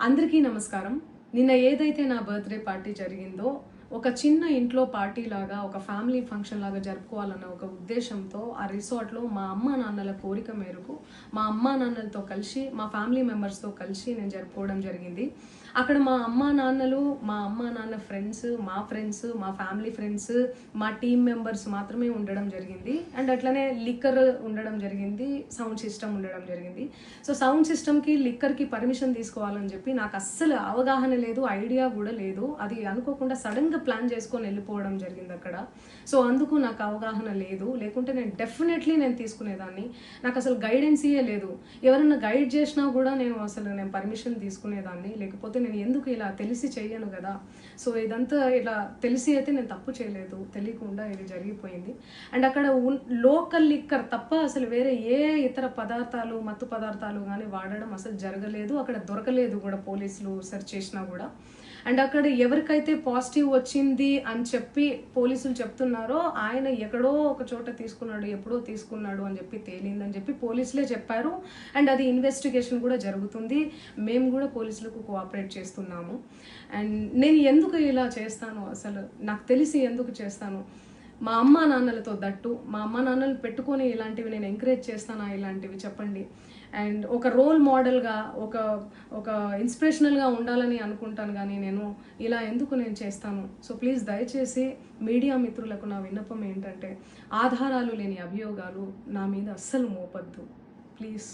అందరికీ నమస్కారం. నిన్న ఏదైతే నా బర్త్డే పార్టీ జరిగిందో ఒక చిన్న ఇంట్లో పార్టీ లాగా ఒక ఫ్యామిలీ ఫంక్షన్ లాగా జరుపుకోవాలన్న ఒక ఉద్దేశంతో ఆ రిసార్ట్లో మా అమ్మా నాన్నల కోరిక మేరకు మా అమ్మా నాన్నలతో కలిసి మా ఫ్యామిలీ మెంబర్స్తో కలిసి నేను జరుపుకోవడం జరిగింది. అక్కడ మా అమ్మా నాన్న ఫ్రెండ్స్, మా ఫ్యామిలీ ఫ్రెండ్స్, మా టీమ్ మెంబర్స్ మాత్రమే ఉండడం జరిగింది. అండ్ అట్లనే లిక్కర్ ఉండడం జరిగింది, సౌండ్ సిస్టమ్ ఉండడం జరిగింది. సో సౌండ్ సిస్టమ్కి లిక్కర్కి పర్మిషన్ తీసుకోవాలని చెప్పి నాకు అస్సలు అవగాహన లేదు, ఐడియా కూడా లేదు. అది అనుకోకుండా సడన్గా ప్లాన్ చేసుకొని వెళ్ళిపోవడం జరిగింది అక్కడ. సో అందుకు నాకు అవగాహన లేదు, లేకుంటే నేను డెఫినెట్లీ నేను తీసుకునేదాన్ని. నాకు అసలు గైడెన్సీయే లేదు. ఎవరైనా గైడ్ చేసినా కూడా నేను పర్మిషన్ తీసుకునేదాన్ని, లేకపోతే నేను ఎందుకు ఇలా తెలిసి చెయ్యను కదా. సో ఇదంతా ఇలా తెలిసి అయితే నేను తప్పు చేయలేదు, తెలియకుండా ఇది జరిగిపోయింది. అండ్ అక్కడ లోకల్ లిక్కర్ తప్ప అసలు వేరే ఏ ఇతర పదార్థాలు, మత్తు పదార్థాలు కానీ వాడడం అసలు జరగలేదు. అక్కడ దొరకలేదు కూడా, పోలీసులు సెర్చ్ చేసినా కూడా. అండ్ అక్కడ ఎవరికైతే పాజిటివ్ వచ్చింది అని చెప్పి పోలీసులు చెప్తున్నారో ఆయన ఎక్కడో ఒక చోట తీసుకున్నాడు, ఎప్పుడో తీసుకున్నాడు అని చెప్పి తేలిందని చెప్పి పోలీసులే చెప్పారు. అండ్ అది ఇన్వెస్టిగేషన్ కూడా జరుగుతుంది. మేము కూడా పోలీసులకు కోఆపరేట్ చేస్తున్నాము. అండ్ నేను ఎందుకు ఇలా చేస్తాను, అసలు నాకు తెలిసి ఎందుకు చేస్తాను, మా అమ్మా నాన్నలతో దట్టు మా అమ్మా నాన్నలు పెట్టుకొని ఇలాంటివి నేను ఎంకరేజ్ చేస్తానా, ఇలాంటివి చెప్పండి. అండ్ ఒక రోల్ మోడల్గా, ఒక ఇన్స్పిరేషనల్గా ఉండాలని అనుకుంటాను, కానీ నేను ఇలా ఎందుకు నేను చేస్తాను. సో ప్లీజ్ దయచేసి మీడియా మిత్రులకు నా విన్నపం ఏంటంటే, ఆధారాలు లేని అభియోగాలు నా మీద అస్సలు మోపద్దు ప్లీజ్.